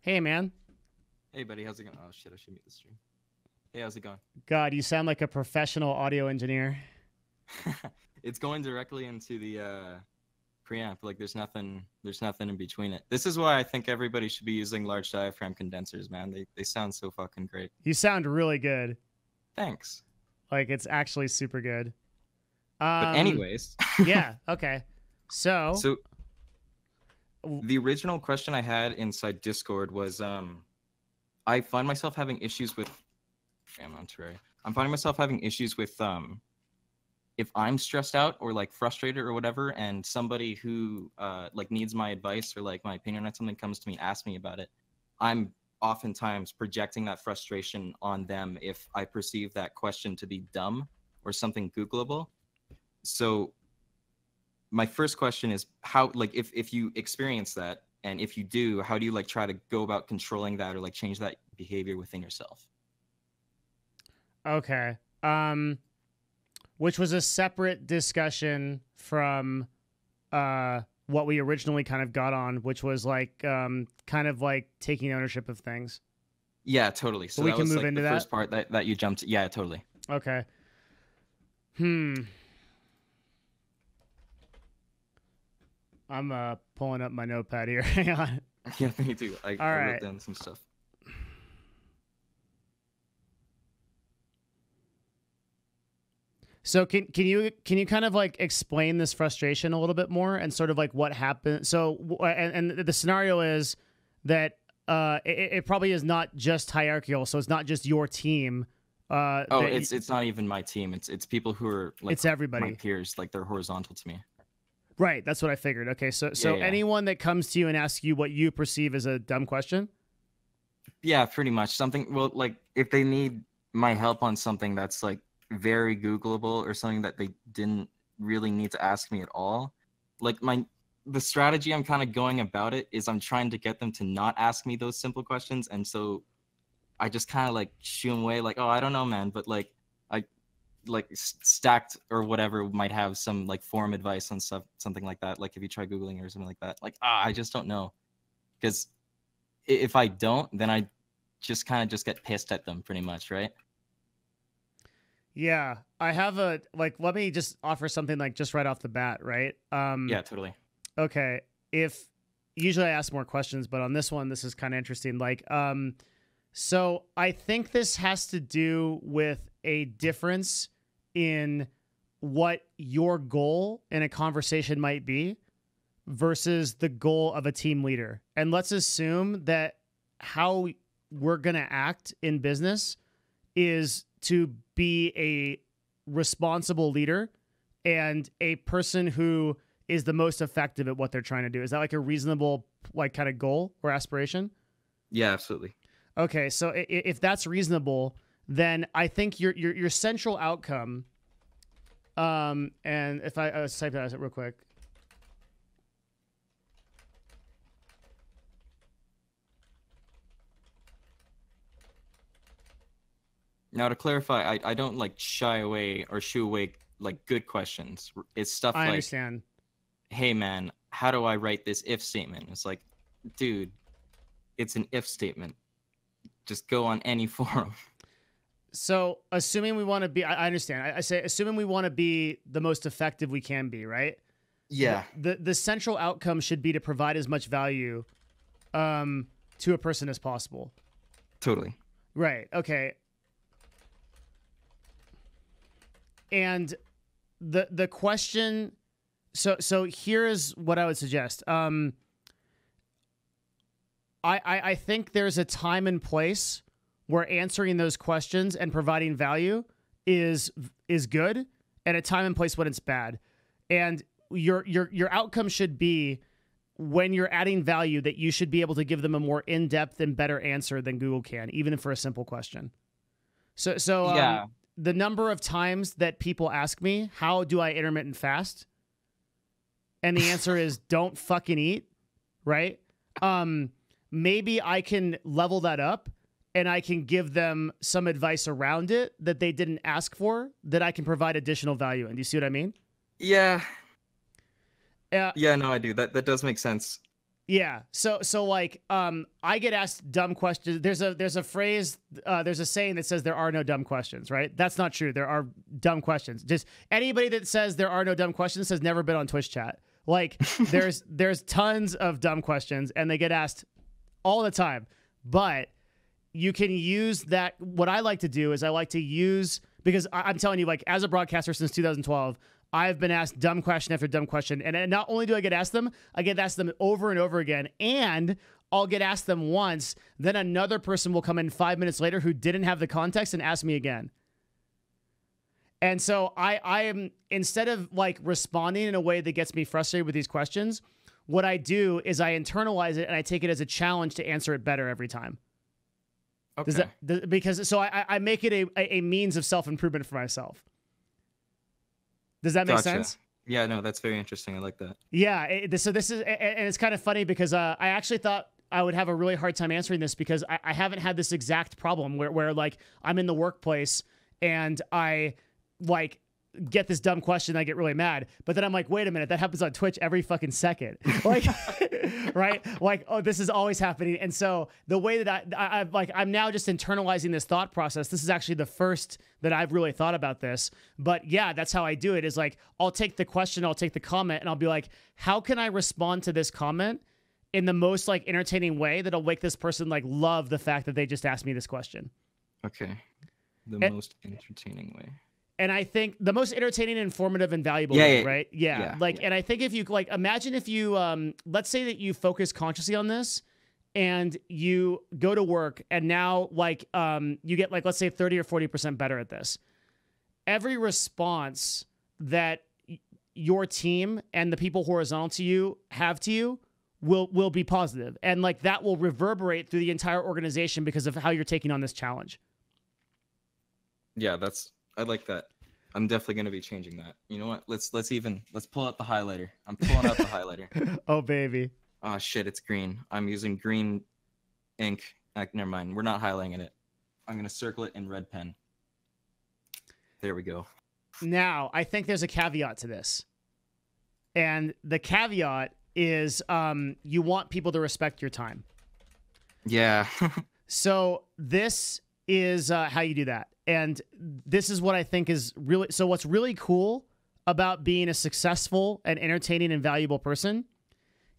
Hey, man. Hey, buddy, how's it going? Oh, shit, I should mute the stream. Hey, how's it going? God, you sound like a professional audio engineer. It's going directly into the preamp. Like, there's nothing in between it. This is why I think everybody should be using large diaphragm condensers, man. They sound so fucking great. You sound really good. Thanks. Like, it's actually super good. But anyways. Yeah, okay. So the original question I had inside Discord was, I find myself having issues with... I'm finding myself having issues with, if I'm stressed out or like frustrated or whatever, and somebody who like needs my advice or like my opinion on something comes to me, asks me about it, I'm oftentimes projecting that frustration on them if I perceive that question to be dumb or something Googleable. So my first question is how, like, if you experience that, and if you do, how do you like try to go about controlling that or like change that behavior within yourself? Okay. Which was a separate discussion from what we originally kind of got on, which was like kind of like taking ownership of things. Yeah, totally. So we that can was move like into the that. first part that you jumped. Yeah, totally. Okay. I'm pulling up my notepad here. Hang on. Yeah, me too. I right. wrote down some stuff. So can you kind of like explain this frustration a little bit more and sort of like what happened? So and the scenario is that it probably is not just hierarchical, so it's not just your team. It's not even my team. It's people who are like it's everybody. My peers, like they're horizontal to me. Right, that's what I figured. Okay, so Yeah. anyone that comes to you and asks you what you perceive as a dumb question? Yeah, pretty much. Something, well, like if they need my help on something that's like very Googleable or something that they didn't really need to ask me at all. Like the strategy I'm kind of going about it is I'm trying to get them to not ask me those simple questions, and so I just kind of like shoo them away, like, oh, I don't know, man, but like I like Stacked or whatever might have some like forum advice on stuff, something like that. Like if you try Googling or something like that, like I just don't know, because if I don't, then I just kind of just get pissed at them, pretty much, right? Yeah, I have let me just offer something like just right off the bat, right? Yeah, totally. Okay, if usually I ask more questions, but on this one, this is kind of interesting. Like, so I think this has to do with a difference in what your goal in a conversation might be versus the goal of a team leader. And let's assume that how we're going to act in business is to be a responsible leader and a person who is the most effective at what they're trying to do. Is that like a reasonable like kind of goal or aspiration? Yeah, absolutely. Okay, so if that's reasonable, then I think your central outcome, and if I type that real quick. Now, to clarify, I don't like shy away or shoo away like good questions. It's stuff I like, understand. Hey, man, how do I write this if statement? It's like, dude, it's an if statement. Just go on any forum. So, assuming we want to be, I understand. I say, assuming we want to be the most effective we can be, right? Yeah. The central outcome should be to provide as much value to a person as possible. Totally. Right. Okay. And the question, so here is what I would suggest. I think there's a time and place where answering those questions and providing value is good, and a time and place when it's bad. And your outcome should be, when you're adding value, that you should be able to give them a more in-depth and better answer than Google can, even for a simple question. So yeah. The number of times that people ask me, how do I intermittent fast? And the answer is don't fucking eat, right? Maybe I can level that up and I can give them some advice around it that they didn't ask for, that I can provide additional value in. Do you see what I mean? Yeah. Yeah, no, I do. That does make sense. Yeah. So like, I get asked dumb questions. There's a phrase, there's a saying that says there are no dumb questions, right? That's not true. There are dumb questions. Just anybody that says there are no dumb questions has never been on Twitch chat. Like there's tons of dumb questions and they get asked all the time, but you can use that. What I like to do is I like to use, because I'm telling you, like, as a broadcaster since 2012, I've been asked dumb question after dumb question. And not only do I get asked them, I get asked them over and over again. And I'll get asked them once, then another person will come in 5 minutes later who didn't have the context and ask me again. And so I am, instead of like responding in a way that gets me frustrated with these questions, what I do is I internalize it and I take it as a challenge to answer it better every time. Okay. Because so I make it a means of self-improvement for myself. Does that make sense? Yeah, no, that's very interesting. I like that. Yeah. So this is, and it's kind of funny because I actually thought I would have a really hard time answering this because I haven't had this exact problem where like I'm in the workplace and I like get this dumb question, I get really mad. But then I'm like, wait a minute, that happens on Twitch every fucking second. Like, right? Like, oh, this is always happening. And so the way that I'm now just internalizing this thought process. This is actually the first that I've really thought about this. But yeah, that's how I do it, is like, I'll take the question, I'll take the comment, and I'll be like, how can I respond to this comment in the most like entertaining way that'll make this person like love the fact that they just asked me this question? Okay. Most entertaining way. And I think the most entertaining, informative, and valuable way, right? Yeah. And I think if you like, imagine if you, let's say that you focus consciously on this and you go to work and now like, you get like, let's say 30 or 40% better at this. Every response that your team and the people horizontal to you have to you will be positive. And like that will reverberate through the entire organization because of how you're taking on this challenge. Yeah, I like that. I'm definitely going to be changing that. You know what? Let's pull out the highlighter. I'm pulling out the highlighter. Oh, baby. Oh, shit, it's green. I'm using green ink. Never mind. We're not highlighting it. I'm going to circle it in red pen. There we go. Now, I think there's a caveat to this. And the caveat is you want people to respect your time. Yeah. So this is how you do that. And this is what I think is really, so what's really cool about being a successful and entertaining and valuable person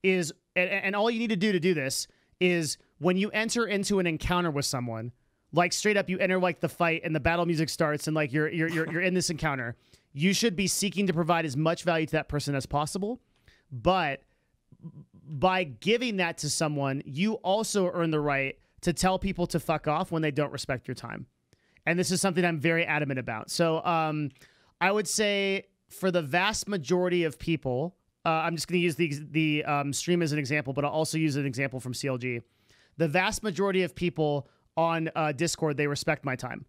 is, and all you need to do this is when you enter into an encounter with someone, like straight up, you enter like the fight and the battle music starts and like you're in this encounter, you should be seeking to provide as much value to that person as possible. But by giving that to someone, you also earn the right to tell people to fuck off when they don't respect your time. And this is something I'm very adamant about. So I would say for the vast majority of people, I'm just going to use the stream as an example, but I'll also use an example from CLG. The vast majority of people on Discord, they respect my time.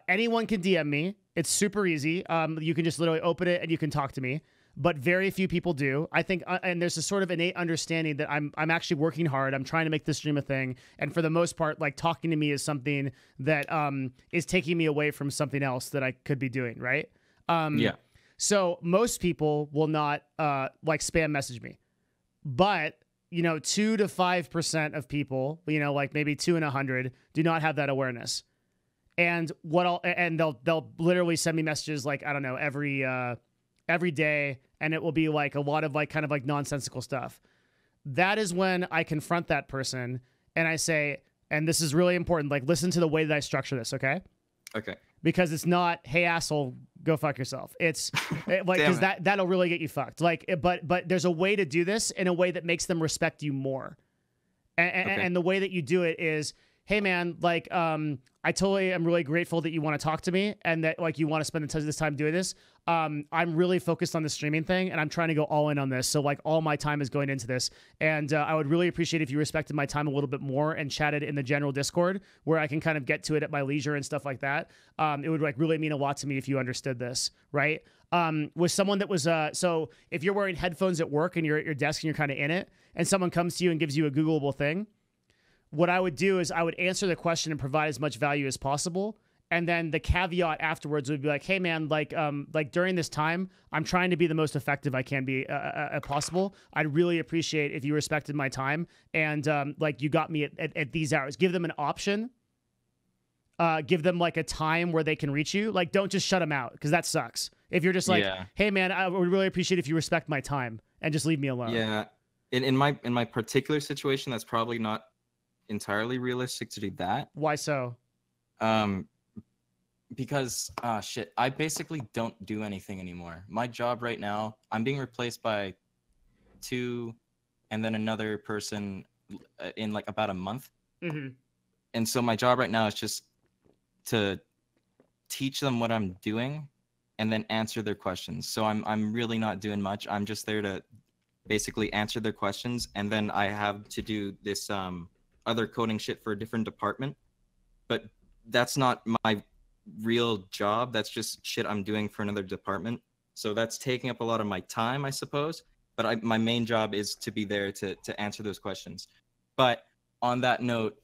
Anyone can DM me. It's super easy. You can just literally open it and you can talk to me. But very few people do. I think, and there's a sort of innate understanding that I'm actually working hard. I'm trying to make this stream a thing, and for the most part, like talking to me is something that is taking me away from something else that I could be doing, right? Yeah. So most people will not like spam message me, but 2 to 5% of people, like maybe 2 in 100, do not have that awareness. And they'll literally send me messages like, I don't know, every day, and it will be like a lot of like kind of like nonsensical stuff. That is when I confront that person and I say, and this is really important, like listen to the way that I structure this, okay? Okay. Because it's not, hey asshole, go fuck yourself. It's like, because that'll really get you fucked. Like, but there's a way to do this in a way that makes them respect you more. And the way that you do it is, hey man, like, I totally am really grateful that you want to talk to me and that like you want to spend this time doing this. I'm really focused on the streaming thing and I'm trying to go all in on this. So like all my time is going into this. And I would really appreciate if you respected my time a little bit more and chatted in the general Discord where I can kind of get to it at my leisure and stuff like that. It would like really mean a lot to me if you understood this, right? With someone that was, so if you're wearing headphones at work and you're at your desk and you're kind of in it and someone comes to you and gives you a Googleable thing, what I would do is I would answer the question and provide as much value as possible. And then the caveat afterwards would be like, hey man, like during this time, I'm trying to be the most effective I can be possible. I'd really appreciate if you respected my time and like you got me at these hours. Give them an option. Give them like a time where they can reach you. Like, don't just shut them out, because that sucks. If you're just like, hey man, I would really appreciate if you respect my time and just leave me alone. Yeah. In my particular situation, that's probably not entirely realistic to do that. Why so? Because shit, I basically don't do anything anymore. My job right now, I'm being replaced by 2 and then another person in like about a month. Mm-hmm. And so my job right now is just to teach them what I'm doing and then answer their questions. So I'm really not doing much. I'm just there to basically answer their questions, and then I have to do this other coding shit for a different department. But that's not my real job. That's just shit I'm doing for another department. So that's taking up a lot of my time, I suppose. But my main job is to be there to answer those questions. But on that note,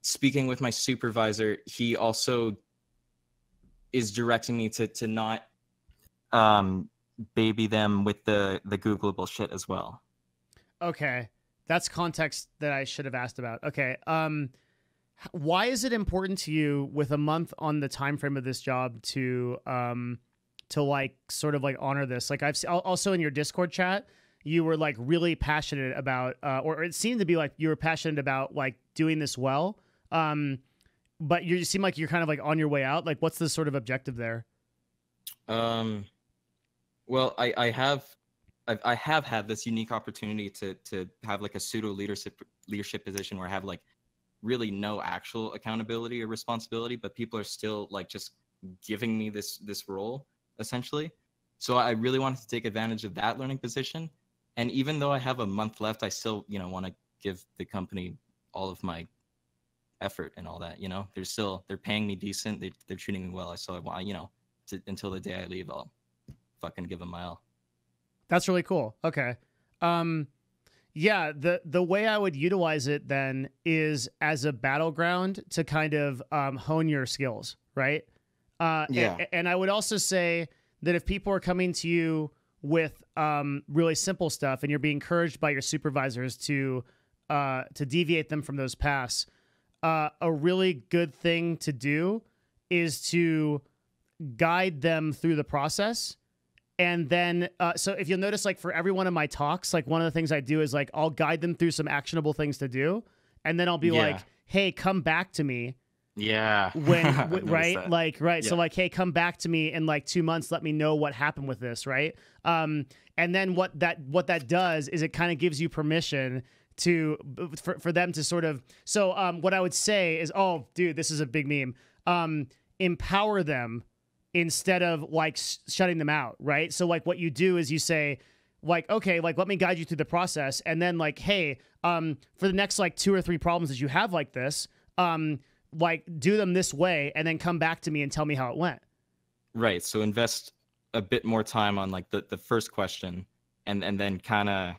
speaking with my supervisor, he also is directing me to not baby them with the Googleable shit as well. Okay. That's context that I should have asked about. Okay. Why is it important to you, with a month on the time frame of this job, to like sort of like honor this? Like, I've also in your Discord chat, you were like really passionate about, or it seemed to be like you were passionate about like doing this well. But you seem like you're kind of like on your way out. Like, what's the sort of objective there? Well, I have had this unique opportunity to have like a pseudo leadership position where I have like really no actual accountability or responsibility, but people are still like just giving me this role essentially. So I really wanted to take advantage of that learning position. And even though I have a month left, I still, want to give the company all of my effort and all that. They're paying me decent. They're treating me well. So I want, until the day I leave, I'll fucking give them my all. That's really cool. Okay. Yeah, the way I would utilize it then is as a battleground to kind of hone your skills, right? Yeah. And I would also say that if people are coming to you with really simple stuff and you're being encouraged by your supervisors to deviate them from those paths, a really good thing to do is to guide them through the process. And then, so if you'll notice, like for every one of my talks, like one of the things I do is like, I'll guide them through some actionable things to do. And then I'll be like, hey, come back to me. Yeah. Right. That. Like, right. Yeah. So like, hey, come back to me in like 2 months. Let me know what happened with this. Right. And then what that does is it kind of gives you permission for them to sort of, so what I would say is, oh dude, this is a big meme. Empower them instead of like shutting them out, right? So like what you do is you say like, okay, like let me guide you through the process, and then like, hey, for the next like 2 or 3 problems that you have like this, like do them this way, and then come back to me and tell me how it went. Right. So invest a bit more time on like the first question, and then kind of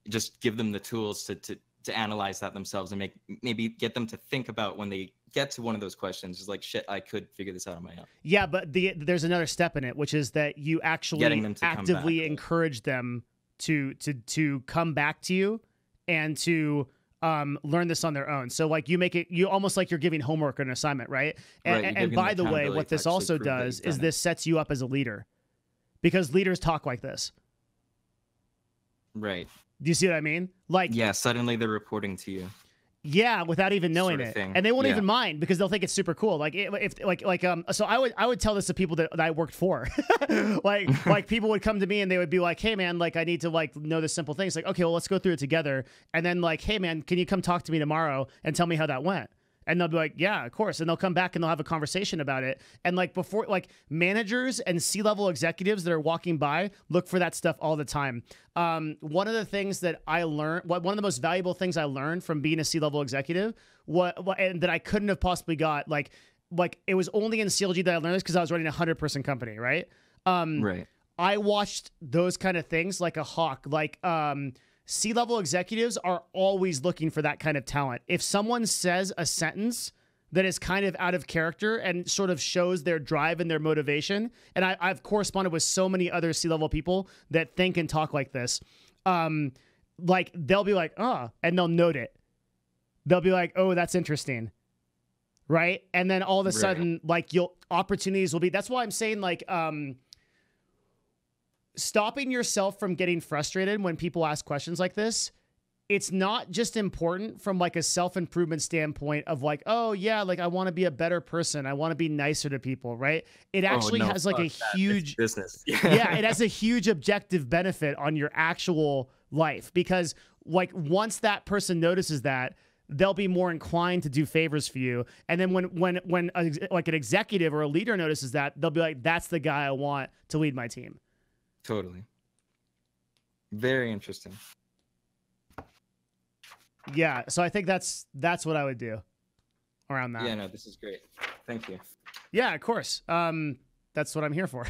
just give them the tools to analyze that themselves, and maybe get them to think about when they get to one of those questions is like, shit, I could figure this out on my own. Yeah, but there's another step in it, which is that you actually actively encourage them to come back to you and to learn this on their own. So like you almost like you're giving homework or an assignment, right? And by the way, what this also does is this sets you up as a leader, because leaders talk like this. Right. Do you see what I mean? Like, yeah, suddenly they're reporting to you. Yeah, without even knowing sort of it, thing. And they won't even mind, because they'll think it's super cool. Like so I would tell this to people that I worked for, like people would come to me and they would be like, hey man, like I need to like know this simple thing. It's like, okay, well let's go through it together, and then like, hey man, can you come talk to me tomorrow and tell me how that went? And they'll be like, yeah, of course. And they'll come back and they'll have a conversation about it. And like before, like managers and C-level executives that are walking by look for that stuff all the time. One of the things that I learned, one of the most valuable things I learned from being a C-level executive, and that I couldn't have possibly got, like it was only in CLG that I learned this, because I was running a 100-person company, right? Right. I watched those kind of things like a hawk. Like C-level executives are always looking for that kind of talent. If someone says a sentence that is kind of out of character and sort of shows their drive and their motivation. And I've corresponded with so many other C-level people that think and talk like this. Like they'll be like, oh, and they'll note it. They'll be like, oh, that's interesting. Right. And then all of a sudden, like opportunities will be, that's why I'm saying like, stopping yourself from getting frustrated when people ask questions like this. It's not just important from like a self-improvement standpoint of like, oh yeah, like I want to be a better person. I want to be nicer to people. Right. It actually has like a huge business. Yeah. It has a huge objective benefit on your actual life, because like once that person notices that, they'll be more inclined to do favors for you. And then when like an executive or a leader notices that, they'll be like, that's the guy I want to lead my team. Totally. Very interesting. Yeah, so I think that's what I would do around that. Yeah, no, this is great. Thank you. Yeah, of course. That's what I'm here for.